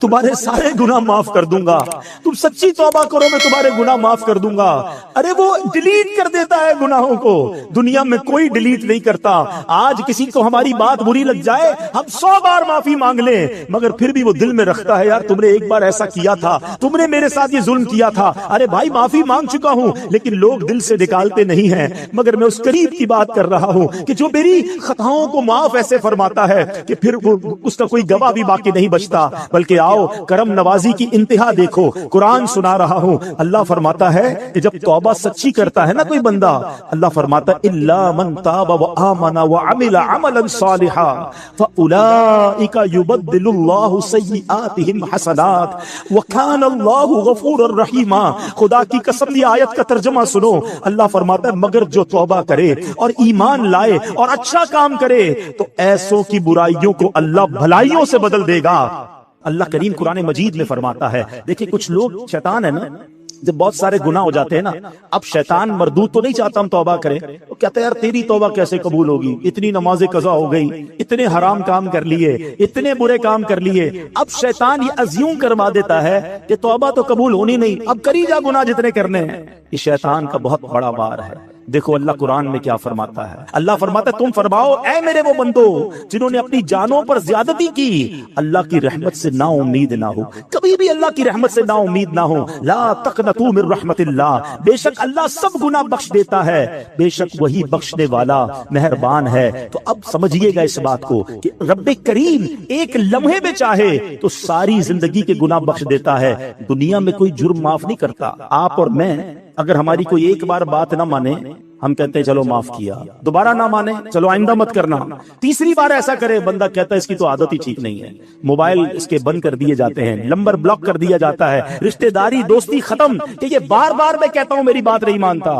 तुम्हारे सारे गुनाह माफ कर दूंगा, तुम सच्ची तौबा करो मैं तुम्हारे गुनाह माफ कर दूंगा। अरे वो डिलीट कर देता है गुनाहों को, दुनिया में कोई डिलीट नहीं करता। आज किसी को हमारी बात बुरी लग जाए, हम 100 बार माफी मांग लें, मगर फिर भी वो दिल में रखता है, यार तुमने एक बार ऐसा किया था, तुमने मेरे साथ ये जुल्म किया था। अरे भाई माफी मांग चुका हूं, लेकिन लोग दिल से निकालते नहीं हैं। मगर मैं उस करीब की बात कर रहा हूं कि जो मेरी खताओं को माफ ऐसे फरमाता है कि फिर वो उसका कोई गवाह भी बाकी नहीं बचता। बल्कि आओ करम नवाजी की इंतहा देखो, कुरान सुना रहा हूं, अल्लाह फरमाता है कि जब तौबा सच्ची करता है ना कोई बंदा, अल्लाह फरमाता है इल्ला मन ताबा व आमना व अमिला अमलन सालिहा फउलाइका युबद्दिलुल्लाहु सय्यिआतिहिम हसनात व कान अल्लाहु गफूरर रहीमा। खुदा की कसम, ये आयत का तर्जुमा सुनो, अल्लाह फरमाता है मगर जो तौबा करे और ईमान लाए और अच्छा काम करे तो ऐसों की बुराइयों को अल्लाह भलाइयों से बदल देगा। अल्लाह करीम कुरान मजीद में फरमाता है, देखिए कुछ लोग, शैतान है ना, जब बहुत सारे गुनाह हो जाते हैं ना, अब शैतान मरदूद तो नहीं चाहता हम तौबा करें, तो कहता है यार तेरी तौबा कैसे कबूल होगी, इतनी नमाजें कज़ा हो गई, इतने हराम काम कर लिए, इतने बुरे काम कर लिए। अब शैतान ये अज्यूम करवा देता है कि तौबा तो कबूल होनी नहीं, अब करी जा गुनाह जितने करने हैं। ये शैतान का बहुत बड़ा वार है। देखो अल्लाह कुरान में क्या फरमाता है, अल्लाह फरमाता है तुम फरमाओ ऐ मेरे वो बंदो जिन्होंने अपनी जानों पर ज्यादती की, अल्लाह की रहमत से ना उम्मीद ना हो, कभी भी अल्लाह की रहमत से ना उम्मीद ना हो। ला तक़नतू मिन रहमतिल्लाह, बेशक अल्लाह सब गुनाह बख्श देता है, बेशक वही बख्शने वाला मेहरबान है। तो अब समझिएगा इस बात को कि रब्बे करीम एक लम्हे में चाहे तो सारी जिंदगी के गुनाह बख्श देता है। दुनिया में कोई जुर्म माफ नहीं करता। आप और मैं अगर हमारी कोई एक बार बात ना माने, हम कहते हैं चलो माफ किया, दोबारा ना माने चलो आइंदा मत करना, तीसरी बार ऐसा करे बंदा कहता है इसकी तो आदत ही ठीक नहीं है, मोबाइल इसके बंद कर दिए जाते हैं, नंबर ब्लॉक कर दिया जाता है, रिश्तेदारी दोस्ती खत्म कि ये बार बार मैं कहता हूं मेरी बात नहीं मानता।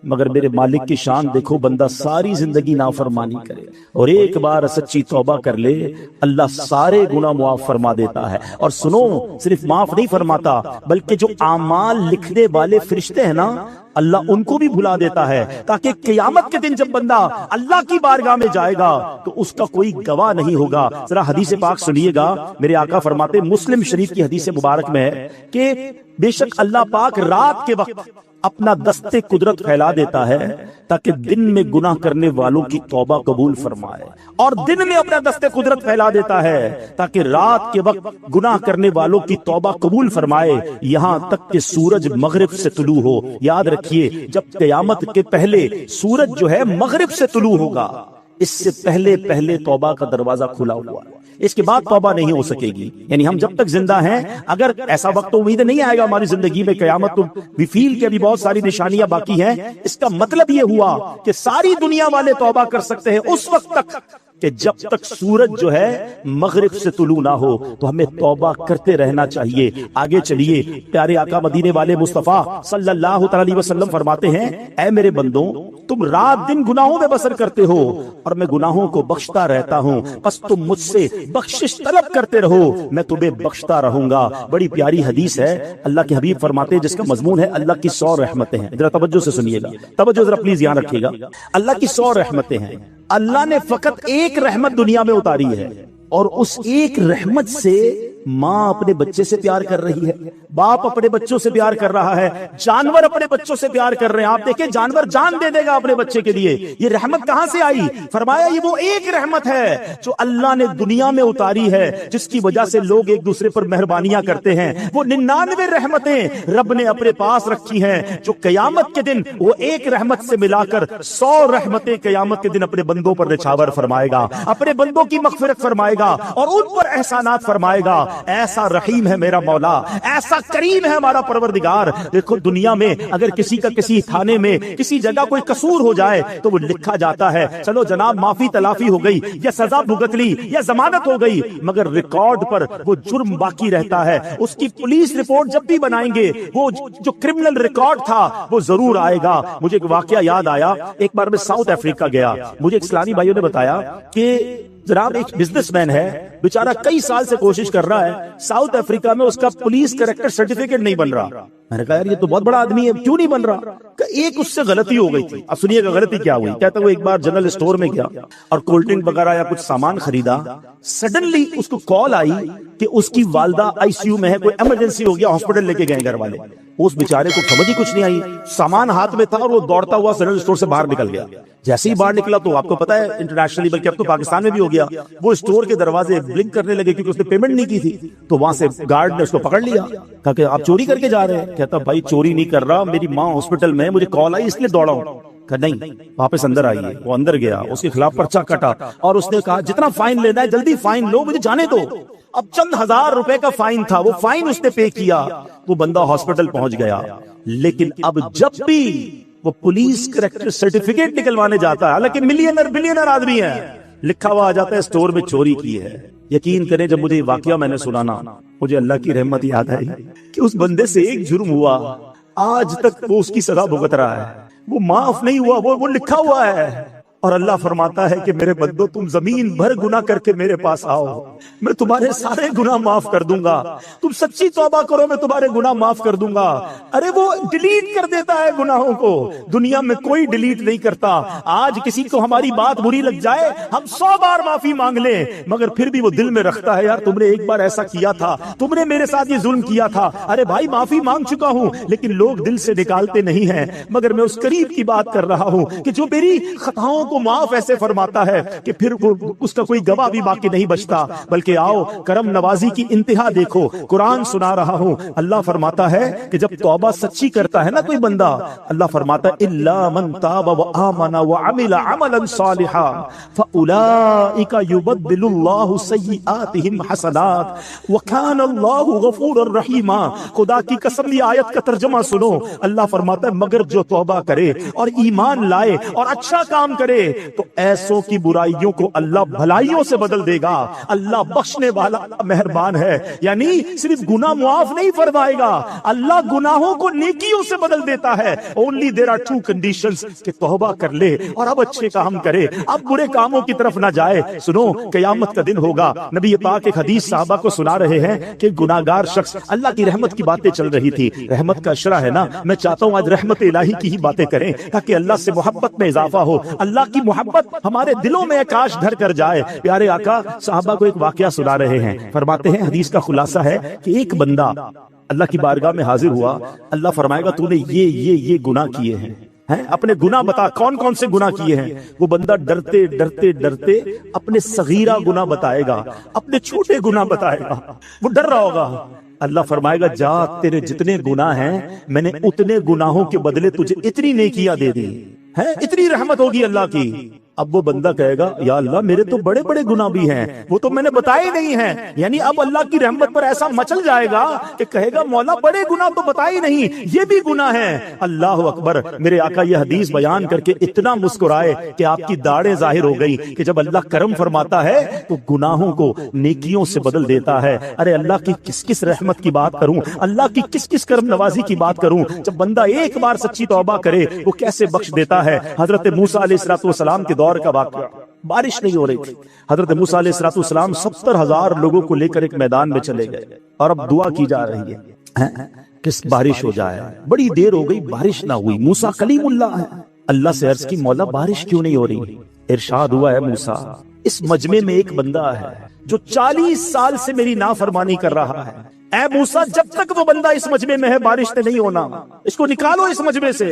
मगर मेरे मालिक की शान देखो, बंदा सारी जिंदगी नाफरमानी करे और एक बार सच्ची तौबा कर ले, अल्लाह सारे गुनाह मुआफ फरमा देता है। और सुनो, सिर्फ माफ नहीं फरमाता बल्कि जो आमाल लिखने वाले फरिश्ते हैं ना, अल्लाह उनको भी भुला देता है, ताकि क़यामत के दिन जब बंदा अल्लाह की बारगाह में जाएगा तो उसका कोई गवाह नहीं होगा। जरा हदीस पाक सुनिएगा, मेरे आका फरमाते, मुस्लिम शरीफ की हदीस मुबारक में है कि बेशक अल्लाह पाक रात के वक्त अपना दस्ते कुदरत फैला देता है ताकि दिन में गुनाह करने वालों की तौबा कबूल फरमाए, और दिन में अपना दस्ते कुदरत फैला देता है ताकि रात के वक्त गुनाह करने वालों की तौबा कबूल फरमाए, यहां तक कि सूरज मगरिब से तुलू हो। याद रखिए, जब क़यामत के पहले सूरज जो है मगरिब से तुलू होगा, इससे पहले पहले तौबा का दरवाजा खुला हुआ है, इसके बाद तौबा नहीं हो सकेगी। यानी हम जब तक जिंदा हैं, अगर ऐसा वक्त तो उम्मीद नहीं आएगा हमारी जिंदगी में, कयामत तो भी फील के अभी बहुत सारी निशानियां बाकी हैं। इसका मतलब ये हुआ कि सारी दुनिया वाले तौबा कर सकते हैं उस वक्त तक कि जब तक सूरज जो है मगरिब से तुलू ना हो। तो हमें तौबा करते रहना चाहिए। आगे चलिए, प्यारे आका मदीने वाले मुस्तफा सल्लल्लाहु अलैहि वसल्लम फरमाते हैं, ऐ मेरे बंदों, तुम रात दिन गुनाहों में बसर करते हो और मैं गुनाहों को बख्शता रहता हूं, बस तुम मुझसे बख्शिश तलब करते रहो, मैं तुम्हें बख्शता रहूंगा। बड़ी प्यारी हदीस है, अल्लाह के हबीब फरमाते हैं, जिसका मजमून है अल्लाह की 100 रहमतें हैं। जरा तवज्जो से सुनिएगा, तवज्जो जरा प्लीज ध्यान रखिएगा। अल्लाह की 100 रहमतें हैं। अल्लाह ने फकत एक रहमत दुनिया में उतारी है, और उस एक रहमत से माँ अपने बच्चे से प्यार कर रही है, बाप अपने बच्चों से प्यार कर रहा है, जानवर अपने बच्चों से प्यार कर रहे हैं। आप देखें, जानवर जान दे देगा अपने बच्चे के लिए। ये रहमत कहां से आई? फरमाया ये वो एक रहमत है जो अल्लाह ने दुनिया में उतारी है, जिसकी वजह से लोग एक दूसरे पर मेहरबानियां करते हैं। वो 99 रहमतें रब ने अपने पास रखी हैं, जो कयामत के दिन वो एक रहमत से मिलाकर 100 रहमतें कयामत के दिन अपने बंदों पर निछावर फरमाएगा, अपने बंदों की मगफिरत फरमाएगा और उन पर एहसानात फरमाएगा। ऐसा रहीम है मेरा मौला, ऐसा करीम है हमारा परवरदिगार। देखो, दुनिया में अगर किसी का किसी थाने में किसी जगह कोई कसूर हो जाए तो वो लिखा जाता है, चलो जनाब माफी तलाफी हो गई या सजा भुगत ली या जमानत हो गई, मगर रिकॉर्ड पर वो जुर्म बाकी रहता है। उसकी पुलिस रिपोर्ट जब भी बनाएंगे, वो जो क्रिमिनल रिकॉर्ड था वो जरूर आएगा। मुझे एक वाकया याद आया, एक बार मैं साउथ अफ्रीका गया, मुझे इस्लामी भाइयों ने बताया कि जनाब एक बिजनेसमैन है, बेचारा कई साल से कोशिश कर रहा है, साउथ अफ्रीका में उसका पुलिस कैरेक्टर सर्टिफिकेट नहीं बन रहा। मैंने कहा यार ये तो बहुत बड़ा आदमी है, क्यों नहीं बन रहा? एक उससे गलती हो गई थी। अब सुनिएगा गलती क्या हुई। कहता वो एक बार जनरल स्टोर में गया और कोल्ड ड्रिंक वगैरह या कुछ सामान खरीदा। सडनली उसको कॉल आई कि उसकी वालदा आईसीयू में है, कोई इमरजेंसी हो गया, हॉस्पिटल लेके गए घर वाले। उस बेचारे को समझ ही कुछ नहीं आई, सामान हाथ में था और वो दौड़ता हुआ जनरल स्टोर से बाहर निकल गया। जैसे ही बाहर निकला तो आपको पता है इंटरनेशनली, बल्कि अब तो पाकिस्तान में भी हो गया, वो स्टोर के दरवाजे ब्लिंक करने लगे क्योंकि उसने पेमेंट नहीं की थी। तो वहां से गार्ड ने उसको पकड़ लिया, कहा कि आप चोरी करके जा रहे हैं। कहता भाई चोरी नहीं कर रहा, मेरी माँ हॉस्पिटल में, मुझे कॉल आई इसलिए दौड़ा हूं। कहा नहीं, वापस अंदर आइए। वो अंदर गया, उसके खिलाफ पर्चा कटा और उसने कहा जितना फाइन लेना है जल्दी फाइन लो, मुझे जाने दो। अब चंद हजार रुपए का फाइन था, वो फाइन उसने पे किया, वो बंदा हॉस्पिटल पहुंच गया। लेकिन अब जब भी वो पुलिस कैरेक्टर सर्टिफिकेट निकलवाने जाता है, हालांकि मिलियनर बिलियनर आदमी है, लिखा हुआ आ जाता है स्टोर में चोरी की है। यकीन करें जब मुझे वाकया मैंने सुनाना, मुझे अल्लाह की रहमत याद आई कि उस बंदे से एक जुर्म हुआ, आज तक वो उसकी सजा भुगत रहा है, वो माफ नहीं हुआ, वो लिखा हुआ है। और अल्लाह फरमाता है कि मेरे बंदो तुम जमीन भर गुनाह करके मेरे पास आओ, मैं तुम्हारे सारे गुनाह माफ कर दूंगा, तुम सच्ची तौबा करो मैं तुम्हारे गुनाह माफ कर दूंगा। अरे वो डिलीट कर देता है गुनाहों को, दुनिया में कोई डिलीट नहीं करता। आज किसी को हमारी बात बुरी लग जाए, हम 100 बार माफी मांग लें, मगर फिर भी वो दिल में रखता है यार तुमने एक बार ऐसा किया था, तुमने मेरे साथ ये जुल्म किया था। अरे भाई माफी मांग चुका हूं, लेकिन लोग दिल से निकालते नहीं हैं। मगर मैं उस करीब की बात कर रहा हूं कि जो मेरी खताओं को माफ ऐसे फरमाता है कि फिर उसका कोई गवाह भी बाकी नहीं बचता। बल्कि आओ करम नवाजी की इंतहा देखो, कुरान सुना रहा हूं, अल्लाह फरमाता है कि जब तौबा सच्ची करता है ना कोई बंदा, अल्लाह फरमाता है इल्ला मन ताबा व आमना व अमिला अमलन सालिहा फउलाइका युबद्दिलुल्लाहु सय्यिआतिहिम हसनात व कान अल्लाहु गफूरर रहीमा। खुदा की कसम ये आयत का तर्जुमा सुनो, अल्लाह फरमाता है मगर जो तौबा करे और ईमान लाए और अच्छा काम करे तो ऐसों की बुराइयों को अल्लाह भलाइयों से बदल देगा। अल्लाह बख्शने वाला मेहरबान है, यानी सिर्फ गुनाह मुआफ नहीं फरमाएगा, अल्लाह गुनाहों को नेकियों से बदल देता है। ओनली देयर आर 2 कंडीशंस कि तौबा कर ले और अब अच्छे काम करे, अब बुरे कामों की तरफ ना जाए। सुनो कयामत का दिन होगा, नबी पाक एक हदीस साहबा को सुना रहे हैं कि गुनाहगार शख्स, अल्लाह की रहमत की बातें चल रही थी, रहमत का अशरा है ना, मैं चाहता हूं आज रहमत इलाही की ही बातें करें ताकि अल्लाह से मोहब्बत में इजाफा हो, अल्लाह की मोहब्बत हमारे दिलों में आकाश धर कर जाए। प्यारे आका साहबा को एक वाकया सुना रहे हैं, फरमाते हैं हदीस का खुलासा है कि एक बंदा अल्लाह की बारगाह में हाजिर हुआ, अल्लाह फरमाएगा तूने ये गुनाह किए हैं, अपने गुनाह बता, कौन कौन से गुनाह किए हैं। वो बंदा डरते डरते डरते अपने सगीरा गुनाह बताएगा, अपने छोटे गुनाह बताएगा, वो डर रहा होगा। अल्लाह फरमाएगा जा तेरे जितने गुनाह हैं मैंने उतने गुनाहों के बदले तुझे इतनी नेकियां दे दी है, इतनी रहमत होगी अल्लाह की। अब वो बंदा कहेगा या अल्लाह मेरे तो बड़े बड़े गुनाह भी हैं, वो तो मैंने बताए नहीं हैं। यानी अब अल्लाह की रहमत पर ऐसा मचल जाएगा कि कहेगा मौला बड़े गुनाह तो बताए नहीं, ये भी गुनाह है। अल्लाह अकबर। मेरे आका ये हदीस बयान करके इतना मुस्कुराए कि आपकी दाढ़ें जाहिर हो गई कि जब अल्लाह करम फरमाता है तो गुनाहों को नेकियों से बदल देता है। अरे अल्लाह की किस किस रहमत की बात करूं, अल्लाह की किस किस करम नवाजी की बात करूं। जब बंदा एक बार सच्ची तौबा करे वो कैसे बख्श देता है। हजरत मूसा अलैहिस्सलाम के दौर का वाक़या, बारिश नहीं हो रही थी, हजरत मूसा अलैहिस्सलाम 70,000 लोगों को लेकर एक मैदान में चले गए और अब दुआ की जा रही है किस बारिश हो जाए। बड़ी देर हो गई बारिश ना हुई, मूसा कलीमुल्लाह है, अल्लाह से अर्ज की मौला बारिश क्यों नहीं हो रही। इरशाद हुआ है मूसा इस मजमे में एक बंदा है जो 40 साल से मेरी नाफरमानी कर रहा है। ऐ मूसा जब तक वो बंदा इस मजमे में है बारिश ने नहीं होना, इसको निकालो इस मजमे से।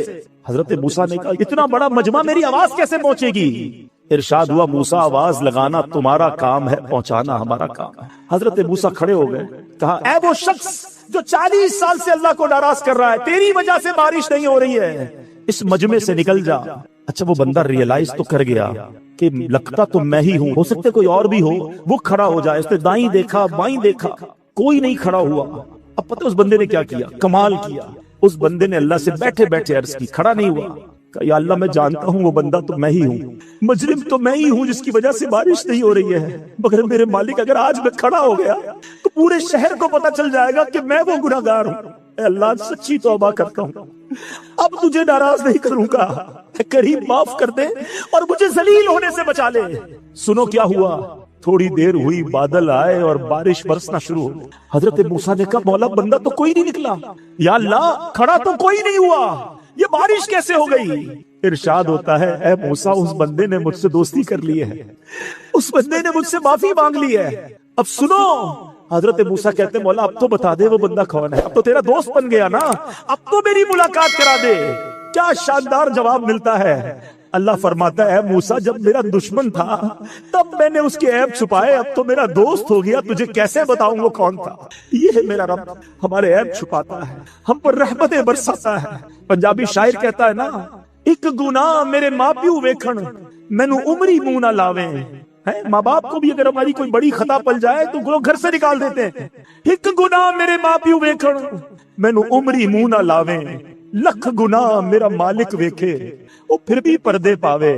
हजरत मूसा ने कहा इतना बड़ा मजमा मेरी आवाज कैसे पहुंचेगी। इरशाद हुआ मूसा आवाज लगाना तुम्हारा काम है, पहुंचाना हमारा काम है। हजरत मूसा खड़े हो गए, कहा ऐ वो शख्स जो 40 साल से अल्लाह को नाराज कर रहा है, तेरी वजह से बारिश नहीं हो रही है, इस मजमे से निकल जा। अच्छा वो बंदा रियलाइज तो कर गया कि लगता तो मैं ही हूं, हो सकते कोई और भी हो। वो खड़ा हो जाए, उसने दाईं देखा बाईं देखा, कोई नहीं खड़ा हुआ। अब पता उस बंदे ने क्या किया, कमाल किया। उस बंदे ने अल्लाह से बैठे बैठे अर्ज की, खड़ा नहीं हुआ, कहा या अल्लाह मैं जानता हूँ वो बंदा तो मैं ही हूँ, मुजरिम तो मैं ही हूँ जिसकी वजह से बारिश नहीं हो रही है, मगर मेरे मालिक अगर आज मैं खड़ा हो गया तो पूरे शहर को पता चल जाएगा कि मैं वो गुनाहगार हूँ। अल्लाह सच्ची तौबा करता हूँ, अब तुझे नाराज नहीं करूंगा, करीब माफ कर दे और मुझे जलील होने से बचा ले। सुनो क्या हुआ, थोड़ी देर हुई, बादल आए और बारिश बरसना शुरू हो गई। हजरत मूसा ने कहा, मौला बंदा तो कोई नहीं निकला, या अल्लाह खड़ा तो कोई नहीं हुआ, ये बारिश कैसे हो गई? इरशाद होता है, ए मूसा, उस बंदे ने मुझसे दोस्ती कर ली है, उस बंदे ने मुझसे माफी मांग ली है। अब सुनो, हजरत मूसा कहते, मौला अब तो बता दे वो बंदा कौन है, अब तो तेरा दोस्त बन गया ना, अब तो मेरी मुलाकात करा दे। क्या शानदार जवाब मिलता है। अल्लाह फरमाता है, मूसा जब मेरा दुश्मन था तब मैंने उसके ऐब छुपाए, अब तो मेरा दोस्त हो गया, तुझे कैसे बताऊं वो कौन था। ये है मेरा रब, हमारे ऐब छुपाता है, हम पर रहमतें बरसाता है। पंजाबी शायर कहता है ना, एक गुनाह मेरे माँ प्यू वेखण मैनू उमरी मुंह ना लावे। है माँ बाप को भी अगर हमारी कोई बड़ी खता पल जाए तो लोग घर से निकाल देते हैं। एक गुनाह मेरे माँ प्यू वेखण मैनू उमरी मुंह ना लावे, लख गुनाह मेरा मालिक वेखे वो फिर भी पर्दे पावे।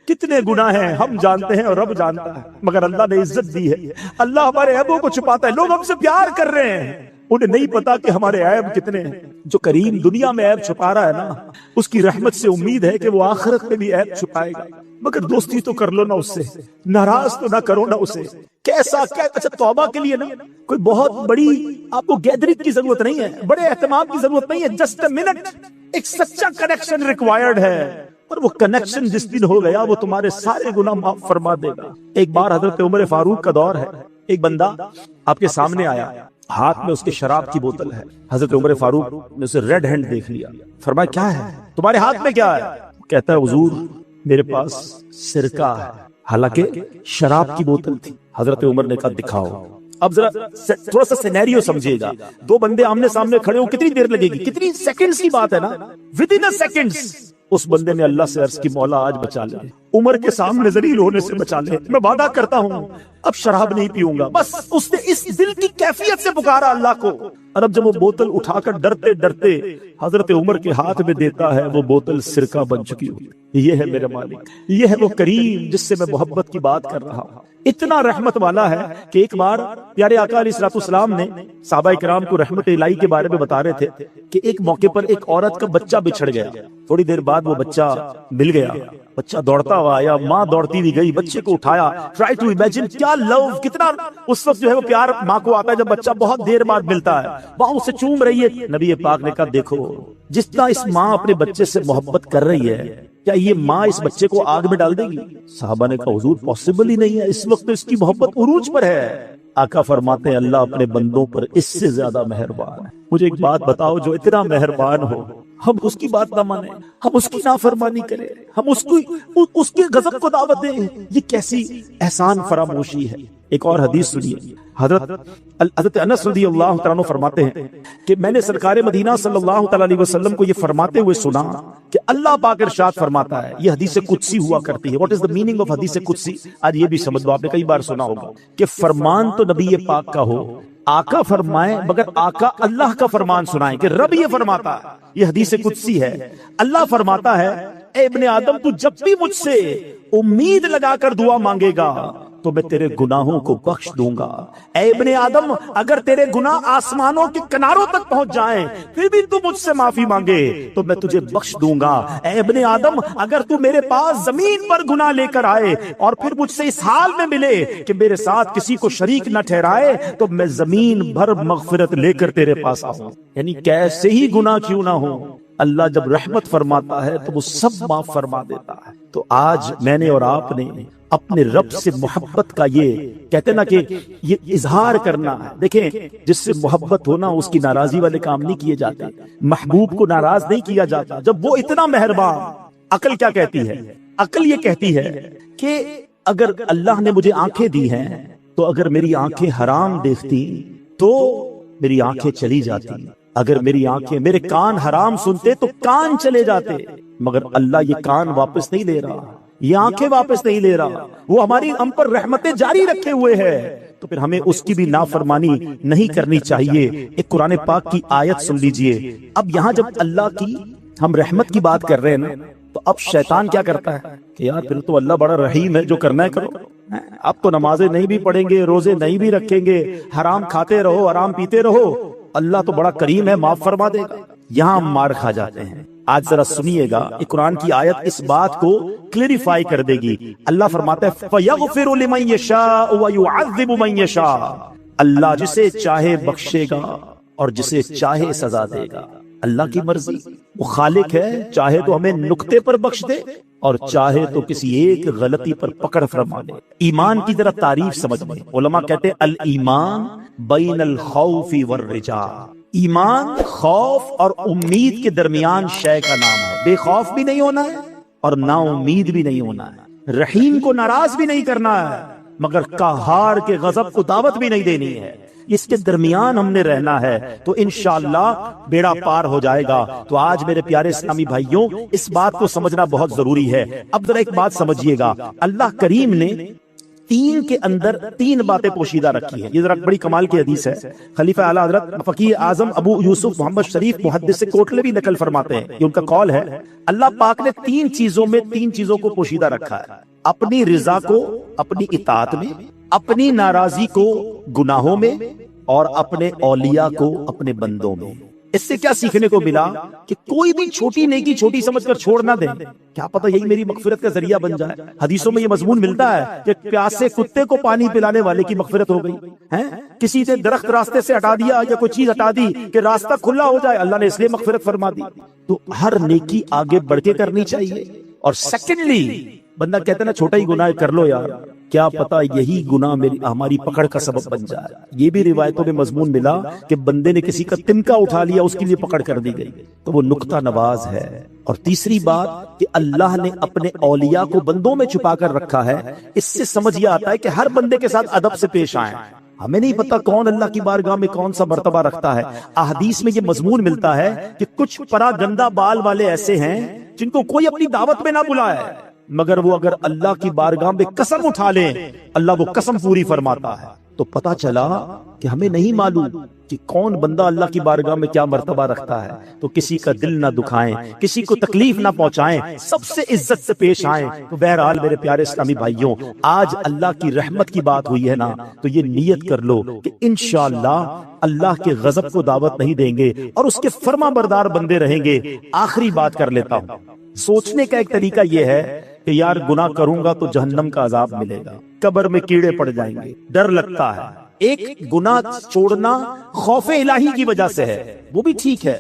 कितने गुनाह हैं हम जानते हैं और रब जानता है, मगर अल्लाह ने इज्जत दी है, अल्लाह हमारे ऐबों को छुपाता है। लोग हमसे प्यार कर रहे हैं, उन्हें नहीं पता कि हमारे ऐब कितने हैं। जो करीम दुनिया में ऐब छुपा रहा है ना, उसकी रहमत से उम्मीद है कि वो आखिरत में भी ऐब छुपाएगा। मगर दोस्ती तो कर लो ना उससे, नाराज तो ना करो ना उसे। कैसा क्या, अच्छा तौबा के लिए ना कोई बहुत बड़ी आपको गैदरिंग की जरूरत नहीं है, बड़े एहतमाम की जरूरत नहीं है, जस्ट अ मिनट, एक सच्चा कनेक्शन रिक्वायर्ड है। और वो कनेक्शन जिस दिन हो गया वो तुम्हारे सारे गुनाह माफ फरमा देगा। एक बार हजरत उमर फारूक का दौर है, एक बंदा आपके सामने आया, हाथ में उसके शराब की बोतल है। हजरत उमर फारूक ने उसे रेड हैंड देख लिया, फरमाया क्या है तुम्हारे हाथ में, क्या है? कहता है, हुजूर मेरे पास सिरका है। हालांकि शराब की बोतल थी। हजरत उमर ने कहा दिखाओ। अब जरा थोड़ा सा सिनेरियो समझिएगा, दो बंदे आमने सामने खड़े हो, कितनी देर लगेगी, कितनी सेकंड्स की बात है ना, विद इन अ सेकंड्स उस बंदे ने अल्लाह से अर्ज की, मौला आज बचा ले, उमर के सामने जलील होने से बचा ले, मैं वादा करता हूँ अब शराब नहीं पीऊंगा। बस उसने इस दिल की कैफियत से पुकारा अल्लाह को। और अब जब वो बोतल उठाकर डरते डरते हजरत उमर के हाथ में देता है, वो बोतल सिरका बन चुकी होती। ये है मेरा मालिक, ये है वो करीम जिससे मैं मोहब्बत की बात कर रहा हूँ। इतना रहमत वाला है कि एक बार प्यारे आका अलैहिस्सलाम ने सहाबा किराम को रहमत इलाही के बारे में बता रहे थे कि एक मौके पर एक औरत का बच्चा बिछड़ गया। थोड़ी देर बाद वो बच्चा मिल गया, बच्चा दौड़ता हुआ आया, माँ दौड़ती हुई गई, बच्चे को उठाया। ट्राई टू इमेजिन क्या लव, कितना उस वक्त जो है वो प्यार माँ को आता है जब बच्चा बहुत देर बाद मिलता है, माँ उसे चूम रही है। नबी पाक ने कहा, देखो जितना इस माँ अपने बच्चे से मोहब्बत कर रही है, क्या ये माँ इस बच्चे को आग में डाल देगी? साहबा ने कहा, हुजूर पॉसिबल ही नहीं है, इस वक्त तो इसकी मोहब्बत उरूज पर है। आका फरमाते हैं, अल्लाह अपने बंदों पर इससे ज्यादा मेहरबान है। मुझे एक बात बताओ, जो इतना मेहरबान हो, हम उसकी बात ना माने, हम उसकी नाफरमानी करें, हम उसके गजब को दावत दें, ये कैसी एहसान फरामोशी है। एक और हदीस सुनिए, हजरत अनस रज़ियल्लाहु तआला अन्हु फरमाते हैं कि मैंने सरकार मदीना सल्लल्लाहु अलैहि वसल्लम को ये फरमाते हुए सुना कि अल्लाह पाक इरशाद फरमाता है, ये हदीस कुदसी हुआ करती है। What is the meaning of हदीस कुदसी? आज ये भी समझ लो, आपने कई बार सुना होगा कि फरमान तो नबी पाक का हो, आका फरमाए, मगर आका अल्लाह का फरमान सुनाए कि रब ये फरमाता है। ये हदीस कुदसी है। अल्लाह फरमाता है, ए इब्ने आदम, तू जब भी मुझसे उम्मीद लगाकर दुआ मांगेगा तो मैं तेरे गुनाहों को बख्श दूंगा। ऐ इब्ने आदम, अगर तेरे गुनाह आसमानों के किनारों तक पहुंच जाएं, फिर भी तू मुझसे माफी मांगे तो मैं तुझे बख्श दूंगा। ऐ इब्ने आदम, अगर तू मेरे पास जमीन पर गुनाह लेकर आए और फिर मुझसे इस हाल में मिले कि मेरे साथ किसी को शरीक न ठहराए, तो मैं जमीन भर मगफिरत लेकर तेरे पास आऊं। यानी कैसे ही गुनाह क्यों ना हो, अल्लाह जब रहमत फरमाता है तो वो सब माफ फरमा देता है। तो आज मैंने और आपने अपने रब से मोहब्बत का, ये कहते ना कि ये इजहार करना है। देखें, जिससे मोहब्बत होना, उसकी नाराजगी वाले काम नहीं किए जाते, महबूब को नाराज नहीं किया जाता जब वो इतना मेहरबान। अकल क्या कहती है? अकल ये कहती है कि अगर अल्लाह ने मुझे आंखें दी हैं, तो अगर मेरी आंखें हराम देखती तो मेरी आंखें चली जाती, अगर मेरी आंखें, मेरे कान हराम सुनते तो कान चले जाते, मगर अल्लाह ये कान वापस नहीं ले रहा, ये आंखें वापस नहीं ले रहा, वो हमारी हम पर रहमतें जारी रखे हुए है। तो फिर हमें उसकी भी नाफरमानी नहीं करनी चाहिए। एक कुरान पाक की आयत सुन लीजिए। अब यहाँ जब अल्लाह की हम रहमत की बात कर रहे हैं ना, तो अब शैतान क्या करता है कि यार फिर तो अल्लाह बड़ा रहीम है, जो करना है करो, अब तो नमाजें नहीं भी पढ़ेंगे, रोजे नहीं भी रखेंगे, हराम खाते रहो, हराम पीते रहो, अल्लाह तो बड़ा करीम है, माफ फरमा देगा। یہاں مار کھا جاتے ہیں۔ آج ذرا سنیے گا، قرآن کی آیت اس بات کو کلیریفائی کر دے گی۔ اللہ فرماتا ہے فَيَغْفِرُ لِمَن يَشَاءُ وَيُعَذِّبُ مَن يَشَاءُ، اللہ جسے چاہے بخشے گا اور جسے چاہے سزا دے گا۔ اللہ کی مرضی، وہ خالق ہے، چاہے تو ہمیں نقطے پر بخش دے اور چاہے تو کسی ایک غلطی پر پکڑ فرما دے۔ ایمان کی ذرا تعریف سمجھ میں، علماء کہتے ہیں الایمان بین الخوف والرجاء، ایمان خوف اور امید کے درمیان شے کا نام ہے۔ بے خوف بھی نہیں ہونا ہے اور نا امید بھی نہیں ہونا ہے، رحیم کو ناراض بھی نہیں کرنا ہے مگر قہار کے غضب کو دعوت بھی نہیں دینی ہے، اس کے درمیان ہم نے رہنا ہے تو انشاءاللہ بیڑا پار ہو جائے گا۔ تو آج میرے پیارے اسلامی بھائیوں، اس بات کو سمجھنا بہت ضروری ہے۔ اب ذرا ایک بات سمجھیے گا، اللہ کریم نے تین کے اندر تین باتیں پوشیدہ رکھی ہیں۔ یہ ذرا بڑی کمال کی حدیث ہے، خلیفہ اعلیٰ حضرت فقیہ اعظم ابو یوسف محمد شریف محدث کوٹلے بھی نقل فرماتے ہیں، یہ ان کا قول ہے، اللہ پاک نے تین چیزوں کو پوشیدہ رکھا ہے، اپنی رضا کو اپنی اطاعت میں، اپنی ناراضی کو گناہوں میں، اور اپنے اولیاء کو اپنے بندوں میں۔ اس سے کیا سیکھنے کو ملا کہ کوئی بھی چھوٹی نیکی چھوٹی سمجھ کر چھوڑ نہ دیں، کیا پتہ یہی میری مغفرت کا ذریعہ بن جائے۔ حدیثوں میں یہ مضمون ملتا ہے کہ پیاسے کتے کو پانی پلانے والے کی مغفرت ہو گئی ہے، کسی نے درخت راستے سے ہٹا دیا یا کوئی چیز ہٹا دی کہ راستہ کھلا ہو جائے، اللہ نے اس لیے مغفرت فرما دی۔ تو ہر نیکی آگے بڑھ کے کرنی چاہیے۔ اور سیکنڈلی، بندہ کہتا ہے نا چھوٹا ہی گناہ کر لو یار، کیا پتا یہی گناہ ہماری پکڑ کا سبب بن جائے۔ یہ بھی روایتوں میں مضمون ملا کہ بندے نے کسی کا تنکا اٹھا لیا، اس کے لیے پکڑ کر دی گئی، تو وہ نقطہ نواز ہے۔ اور تیسری بات کہ اللہ نے اپنے اولیاء کو بندوں میں چھپا کر رکھا ہے، اس سے سمجھ یہ آتا ہے کہ ہر بندے کے ساتھ ادب سے پیش آئیں۔ ہمیں نہیں پتا کون اللہ کی بارگاہ میں کون سا مرتبہ رکھتا ہے۔ احادیث میں یہ مضمون ملتا ہے کہ کچھ پرا گندا بال والے ایسے ہیں جن کو کوئی اپنی دعوت میں نہ بلائے، مگر وہ اگر اللہ کی بارگاہ میں قسم اٹھا لیں، اللہ وہ قسم پوری فرماتا ہے۔ تو پتا چلا کہ ہمیں نہیں معلوم کہ کون بندہ اللہ کی بارگاہ میں کیا مرتبہ رکھتا ہے۔ تو کسی کا دل نہ دکھائیں، کسی کو تکلیف نہ پہنچائیں، سب سے عزت سے پیش آئیں۔ تو بہرحال میرے پیارے اسلامی بھائیوں، آج اللہ کی رحمت کی بات ہوئی ہے نا، تو یہ نیت کر لو کہ انشاءاللہ اللہ کے غضب کو دعوت نہیں دیں گے اور اس کے فرما بردار بندے رہیں گے۔ آخری بات کر لیتا ہوں، سوچنے کا ایک طریقہ یہ ہے کہ یار گناہ کروں گا تو جہنم کا عذاب ملے گا، قبر میں کیڑے پڑ جائیں گے، ڈر لگتا ہے۔ ایک گناہ چھوڑنا خوف الہی کی وجہ سے ہے، وہ بھی ٹھیک ہے،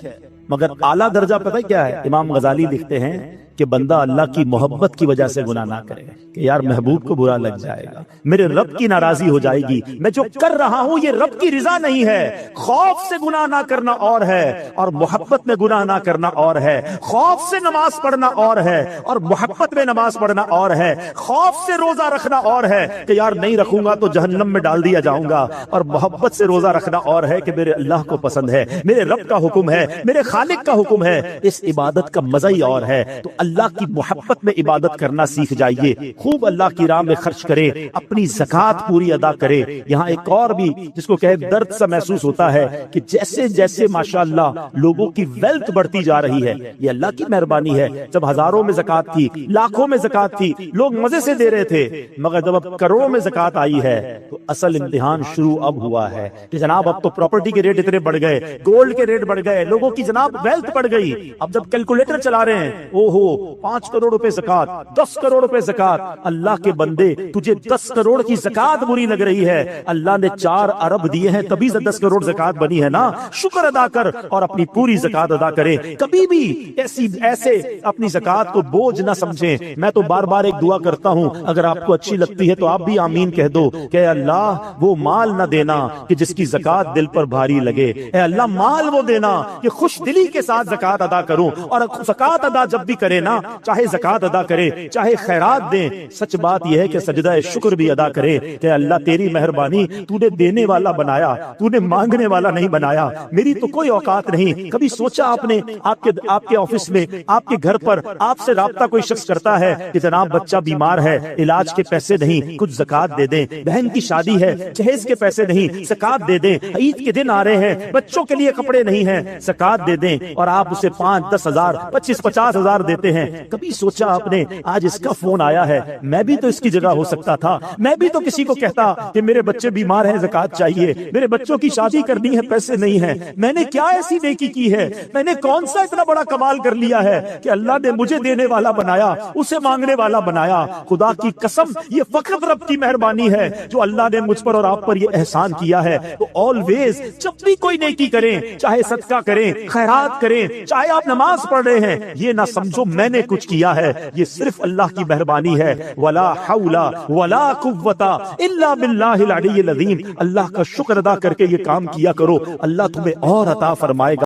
مگر اعلیٰ درجہ پتہ کیا ہے؟ امام غزالی لکھتے ہیں کہ بندہ اللہ کی محبت کی وجہ سے گناہ نہ کرے کہ یار محبوب کو برا لگ جائے گا، میرے رب کی ناراضی ہو جائے گی، میں جو کر رہا ہوں یہ رب کی رضا نہیں ہے۔ خوف سے گناہ نہ کرنا اور ہے اور محبت میں گناہ نہ کرنا اور ہے۔ خوف سے نماز پڑھنا اور ہے اور محبت میں نماز پڑھنا اور ہے۔ خوف سے روزہ رکھنا اور ہے کہ یار نہیں رکھوں گا تو جہنم میں ڈال دیا جاؤں گا، اور محبت سے روزہ رکھنا اور ہے کہ میرے اللہ کو پسند ہے، میرے رب کا حکم ہے، میرے خالق کا حکم ہے، اس عبادت کا مزہ ہی اور ہے۔ تو اللہ کی محبت میں عبادت کرنا سیکھ جائیے، خوب اللہ کی راہ میں خرچ کرے، اپنی زکات پوری ادا کرے۔ یہاں ایک اور بھی جس کو کہے درد سا محسوس ہوتا ہے کہ جیسے جیسے ماشاءاللہ لوگوں کی ویلتھ بڑھتی جا رہی ہے، یہ اللہ کی مہربانی ہے۔ جب ہزاروں میں زکات تھی، لاکھوں میں زکات تھی، لوگ مزے سے دے رہے تھے، مگر جب اب کروڑوں میں زکات آئی ہے تو اصل امتحان شروع اب ہوا ہے کہ جناب اب تو پراپرٹی کے ریٹ اتنے بڑھ گئے، گولڈ کے ریٹ بڑھ گئے، لوگوں کی جناب ویلتھ بڑھ گئی۔ اب جب کیلکولیٹر چلا رہے ہیں، او ہو 5 کروڑ روپے زکات، 10 کروڑ روپے زکات، اللہ کے بندے تجھے 10 کروڑ کی زکات بری لگ رہی ہے، اللہ نے 4 ارب دیے ہیں تبھی 10 کروڑ زکات بنی ہے نا، شکر ادا کر اور اپنی پوری زکات ادا کرے۔ کبھی بھی ایسے اپنی زکات کو بوجھ نہ سمجھیں۔ میں تو بار بار ایک دعا کرتا ہوں، اگر آپ کو اچھی لگتی ہے تو آپ بھی آمین کہہ دو کہ اللہ وہ مال نہ دینا کہ جس کی زکات دل پر بھاری لگے، اے اللہ مال وہ دینا کہ خوش دلی کے ساتھ زکات ادا کروں، اور زکات ادا جب بھی کرے نا، چاہے زکات ادا کرے چاہے خیرات دیں، سچ بات یہ ہے کہ سجدہ شکر بھی ادا کرے کہ اللہ تیری مہربانی، تو نے دینے والا بنایا، تو نے مانگنے والا نہیں بنایا، میری تو کوئی اوقات نہیں۔ کبھی سوچا آپ نے آپ کے آفس میں، آپ کے گھر پر آپ سے رابطہ کوئی شخص کرتا ہے کہ جناب بچہ بیمار ہے، علاج کے پیسے نہیں، کچھ زکات دے دیں، بہن کی شادی ہے، جہیز کے پیسے نہیں، زکات دے دیں، عید کے دن آ رہے ہیں، بچوں کے لیے کپڑے نہیں ہیں، زکات دے دیں، اور آپ اسے 5-10 ہزار 25-50 ہزار دیتے کرتے ہیں. کبھی سوچا آپ نے آج اس کا فون آیا ہے, میں بھی تو اس کی جگہ ہو سکتا تھا, میں بھی تو کسی کو کہتا کہ میرے بچے بیمار ہیں, زکات چاہیے, میرے بچوں کی شادی کرنی ہے, پیسے نہیں ہیں, میں نے کیا ایسی نیکی کی ہے, میں نے کون سا اتنا بڑا کمال کر لیا ہے کہ اللہ نے مجھے دینے والا بنایا, اسے مانگنے والا بنایا. خدا کی قسم یہ فقط رب کی مہربانی ہے جو اللہ نے مجھ پر اور آپ پر یہ احسان کیا ہے. تو آلویز جب بھی کوئی نیکی کریں, چاہے صدقہ کریں, خیرات کریں, چاہے آپ نماز پڑھ رہے ہیں, یہ نہ سمجھو میں نے کچھ کیا ہے, یہ صرف اللہ کی مہربانی ہے. ولا حول ولا قوت الا باللہ العلی العظیم. اللہ کا شکر ادا کر کے یہ کام کیا کرو, اللہ تمہیں اور عطا فرمائے گا.